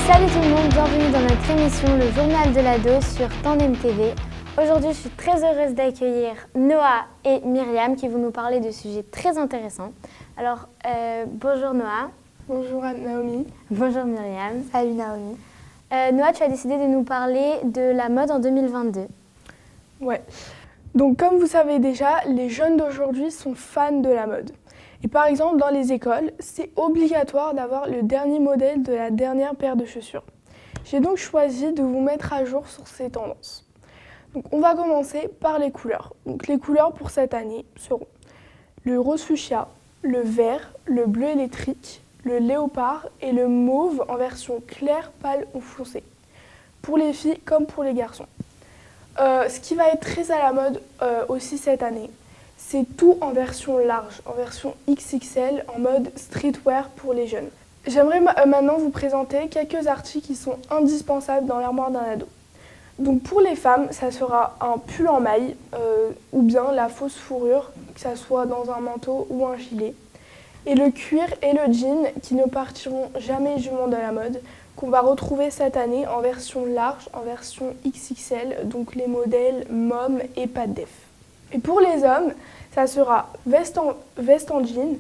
Salut tout le monde, bienvenue dans notre émission Le Journal de l'Ado sur Tandem TV. Aujourd'hui, je suis très heureuse d'accueillir Noah et Myriam qui vont nous parler de sujets très intéressants. Alors, bonjour Noah. Bonjour Naomi. Bonjour Myriam. Salut Naomi. Noah, tu as décidé de nous parler de la mode en 2022. Ouais. Donc comme vous savez déjà, les jeunes d'aujourd'hui sont fans de la mode. Et par exemple, dans les écoles, c'est obligatoire d'avoir le dernier modèle de la dernière paire de chaussures. J'ai donc choisi de vous mettre à jour sur ces tendances. Donc on va commencer par les couleurs. Donc les couleurs pour cette année seront le rose fuchsia, le vert, le bleu électrique, le léopard et le mauve en version claire, pâle ou foncée. Pour les filles comme pour les garçons. Ce qui va être très à la mode aussi cette année, c'est tout en version large, en version XXL, en mode streetwear pour les jeunes. J'aimerais maintenant vous présenter quelques articles qui sont indispensables dans l'armoire d'un ado. Donc pour les femmes, ça sera un pull en maille ou bien la fausse fourrure, que ça soit dans un manteau ou un gilet. Et le cuir et le jean qui ne partiront jamais du monde de la mode, qu'on va retrouver cette année en version large, en version XXL, donc les modèles Mom et Pas de Def. Et pour les hommes, ça sera veste en jean,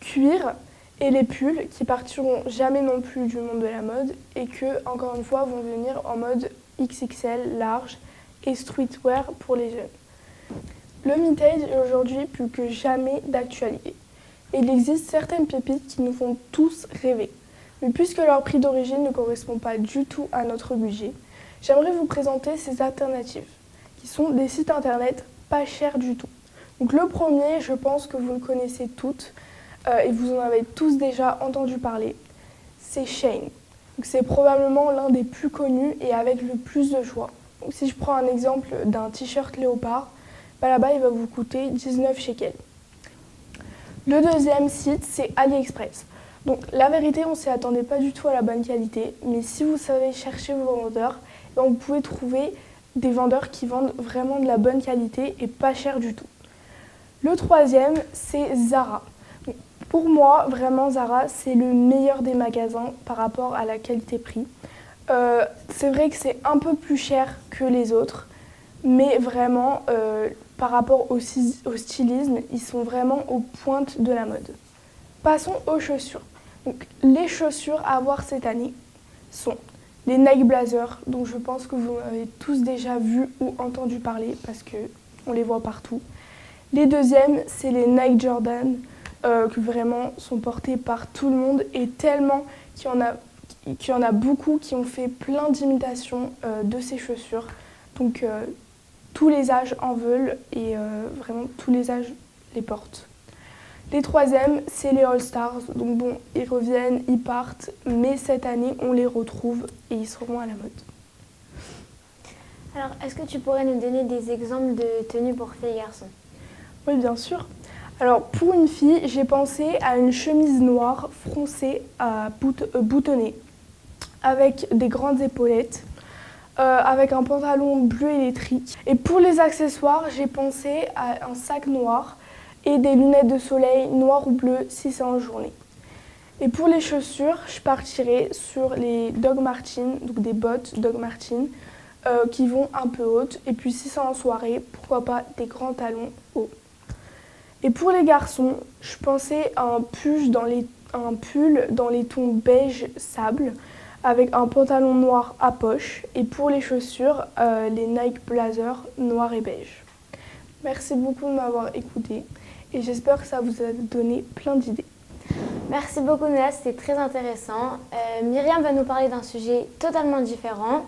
cuir et les pulls qui partiront jamais non plus du monde de la mode et que, encore une fois, vont venir en mode XXL, large et streetwear pour les jeunes. Le vintage est aujourd'hui plus que jamais d'actualité. Et il existe certaines pépites qui nous font tous rêver. Mais puisque leur prix d'origine ne correspond pas du tout à notre budget, j'aimerais vous présenter ces alternatives, qui sont des sites internet pas chers du tout. Donc le premier, je pense que vous le connaissez toutes et vous en avez tous déjà entendu parler, c'est Shein. C'est probablement l'un des plus connus et avec le plus de choix. Donc, si je prends un exemple d'un t-shirt léopard, là-bas il va vous coûter 19 shekels. Le deuxième site, c'est AliExpress. Donc la vérité, on ne s'y attendait pas du tout à la bonne qualité, mais si vous savez chercher vos vendeurs, vous pouvez trouver des vendeurs qui vendent vraiment de la bonne qualité et pas cher du tout. Le troisième, c'est Zara. Donc, pour moi, vraiment Zara, c'est le meilleur des magasins par rapport à la qualité-prix. C'est vrai que c'est un peu plus cher que les autres, mais vraiment, par rapport au stylisme, ils sont vraiment aux pointes de la mode. Passons aux chaussures. Donc, les chaussures à avoir cette année sont les Nike Blazer, dont je pense que vous en avez tous déjà vu ou entendu parler parce qu'on les voit partout. Les deuxièmes, c'est les Nike Jordan, qui vraiment sont portés par tout le monde et tellement qu'il y en a beaucoup qui ont fait plein d'imitations de ces chaussures. Donc tous les âges en veulent et vraiment tous les âges les portent. Les troisièmes, c'est les All Stars. Donc bon, ils reviennent, ils partent, mais cette année, on les retrouve et ils seront à la mode. Alors, est-ce que tu pourrais nous donner des exemples de tenues pour filles et garçons ? Oui, bien sûr. Alors, pour une fille, j'ai pensé à une chemise noire froncée à boutonnée, avec des grandes épaulettes, avec un pantalon bleu électrique. Et pour les accessoires, j'ai pensé à un sac noir et des lunettes de soleil noires ou bleues si c'est en journée. Et pour les chaussures, je partirai sur les Doc Martens, donc des bottes Doc Martens, qui vont un peu hautes. Et puis si c'est en soirée, pourquoi pas des grands talons hauts. Et pour les garçons, je pensais à un pull dans les tons beige sable avec un pantalon noir à poche. Et pour les chaussures, les Nike Blazer noir et beige. Merci beaucoup de m'avoir écouté et j'espère que ça vous a donné plein d'idées. Merci beaucoup Noah, c'était très intéressant. Myriam va nous parler d'un sujet totalement différent,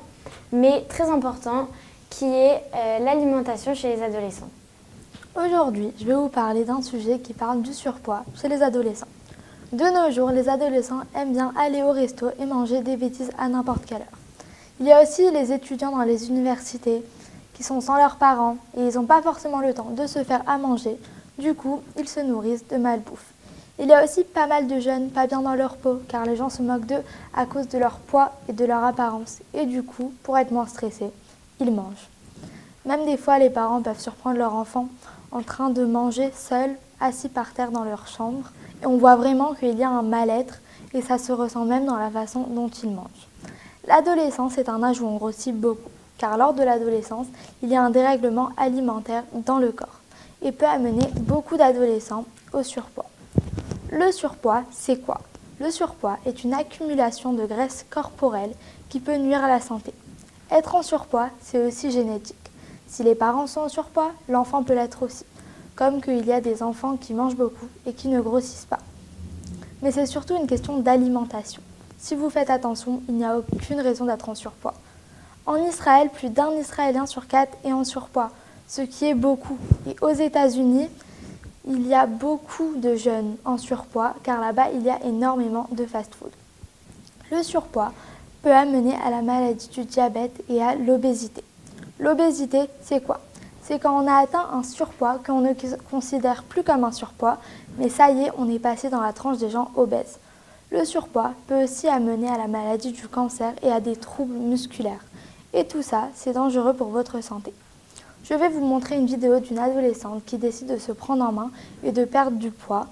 mais très important, qui est l'alimentation chez les adolescents. Aujourd'hui, je vais vous parler d'un sujet qui parle du surpoids chez les adolescents. De nos jours, les adolescents aiment bien aller au resto et manger des bêtises à n'importe quelle heure. Il y a aussi les étudiants dans les universités qui sont sans leurs parents et ils n'ont pas forcément le temps de se faire à manger. Du coup, ils se nourrissent de malbouffe. Il y a aussi pas mal de jeunes pas bien dans leur peau car les gens se moquent d'eux à cause de leur poids et de leur apparence. Et du coup, pour être moins stressés, ils mangent. Même des fois, les parents peuvent surprendre leur enfant en train de manger seul, assis par terre dans leur chambre. Et on voit vraiment qu'il y a un mal-être et ça se ressent même dans la façon dont ils mangent. L'adolescence est un âge où on grossit beaucoup, car lors de l'adolescence, il y a un dérèglement alimentaire dans le corps et peut amener beaucoup d'adolescents au surpoids. Le surpoids, c'est quoi? Le surpoids est une accumulation de graisse corporelle qui peut nuire à la santé. Être en surpoids, c'est aussi génétique. Si les parents sont en surpoids, l'enfant peut l'être aussi. Comme qu'il y a des enfants qui mangent beaucoup et qui ne grossissent pas. Mais c'est surtout une question d'alimentation. Si vous faites attention, il n'y a aucune raison d'être en surpoids. En Israël, plus d'un Israélien sur 4 est en surpoids, ce qui est beaucoup. Et aux États-Unis, il y a beaucoup de jeunes en surpoids, car là-bas, il y a énormément de fast-food. Le surpoids peut amener à la maladie du diabète et à l'obésité. L'obésité, c'est quoi? C'est quand on a atteint un surpoids qu'on ne considère plus comme un surpoids, mais ça y est, on est passé dans la tranche des gens obèses. Le surpoids peut aussi amener à la maladie du cancer et à des troubles musculaires. Et tout ça, c'est dangereux pour votre santé. Je vais vous montrer une vidéo d'une adolescente qui décide de se prendre en main et de perdre du poids.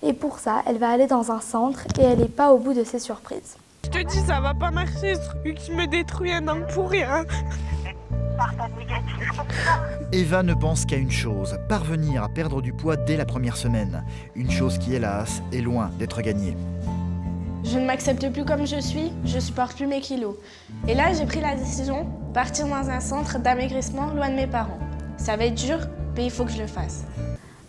Et pour ça, elle va aller dans un centre et elle n'est pas au bout de ses surprises. Je te dis, ça va pas marcher, ce truc, je me détruis un an pour rien. Eva ne pense qu'à une chose, parvenir à perdre du poids dès la première semaine. Une chose qui, hélas, est loin d'être gagnée. Je ne m'accepte plus comme je suis, je supporte plus mes kilos. Et là, j'ai pris la décision de partir dans un centre d'amaigrissement loin de mes parents. Ça va être dur, mais il faut que je le fasse.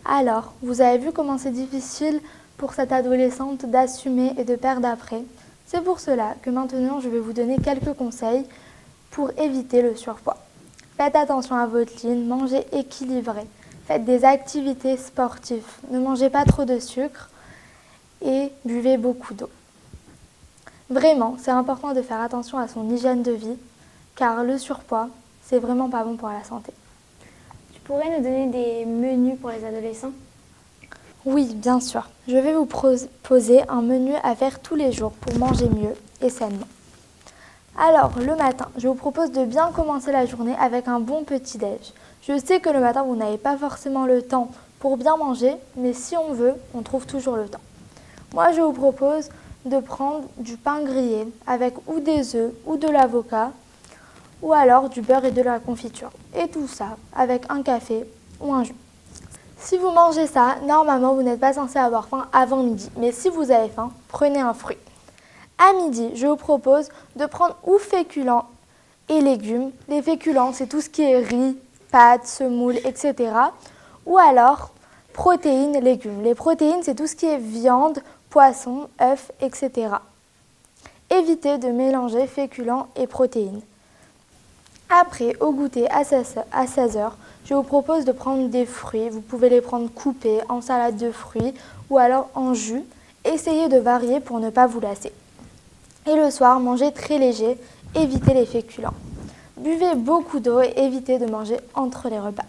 Alors, vous avez vu comment c'est difficile pour cette adolescente d'assumer et de perdre après. C'est pour cela que maintenant, je vais vous donner quelques conseils pour éviter le surpoids. Faites attention à votre ligne, mangez équilibré. Faites des activités sportives. Ne mangez pas trop de sucre et buvez beaucoup d'eau. Vraiment, c'est important de faire attention à son hygiène de vie, car le surpoids, c'est vraiment pas bon pour la santé. Tu pourrais nous donner des menus pour les adolescents? Oui, bien sûr. Je vais vous proposer un menu à faire tous les jours pour manger mieux et sainement. Alors, le matin, je vous propose de bien commencer la journée avec un bon petit-déj. Je sais que le matin, vous n'avez pas forcément le temps pour bien manger, mais si on veut, on trouve toujours le temps. Moi, je vous propose de prendre du pain grillé avec ou des œufs ou de l'avocat, ou alors du beurre et de la confiture. Et tout ça avec un café ou un jus. Si vous mangez ça, normalement, vous n'êtes pas censé avoir faim avant midi. Mais si vous avez faim, prenez un fruit. À midi, je vous propose de prendre ou féculents et légumes. Les féculents, c'est tout ce qui est riz, pâtes, semoule, etc. Ou alors, protéines, légumes. Les protéines, c'est tout ce qui est viande, poisson, œufs, etc. Évitez de mélanger féculents et protéines. Après, au goûter à 16h, je vous propose de prendre des fruits. Vous pouvez les prendre coupés, en salade de fruits ou alors en jus. Essayez de varier pour ne pas vous lasser. Et le soir, mangez très léger, évitez les féculents. Buvez beaucoup d'eau et évitez de manger entre les repas.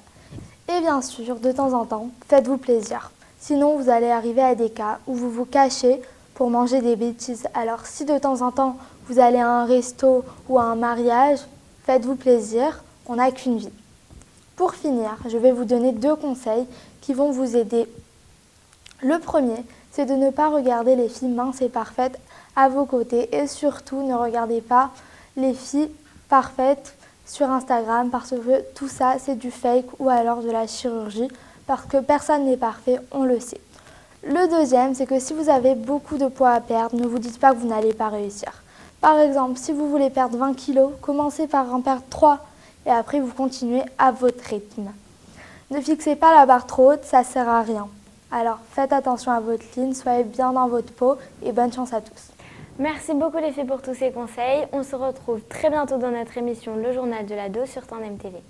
Et bien sûr, de temps en temps, faites-vous plaisir. Sinon, vous allez arriver à des cas où vous vous cachez pour manger des bêtises. Alors, si de temps en temps, vous allez à un resto ou à un mariage, faites-vous plaisir, on n'a qu'une vie. Pour finir, je vais vous donner 2 conseils qui vont vous aider. Le premier, c'est de ne pas regarder les filles minces et parfaites à vos côtés et surtout ne regardez pas les filles parfaites sur Instagram parce que tout ça c'est du fake ou alors de la chirurgie parce que personne n'est parfait, on le sait. Le deuxième, c'est que si vous avez beaucoup de poids à perdre, ne vous dites pas que vous n'allez pas réussir. Par exemple, si vous voulez perdre 20 kilos, commencez par en perdre 3 et après vous continuez à votre rythme. Ne fixez pas la barre trop haute, ça ne sert à rien. Alors faites attention à votre ligne, soyez bien dans votre peau et bonne chance à tous. Merci beaucoup les filles pour tous ces conseils. On se retrouve très bientôt dans notre émission Le Journal de l'Ado sur Tandem TV.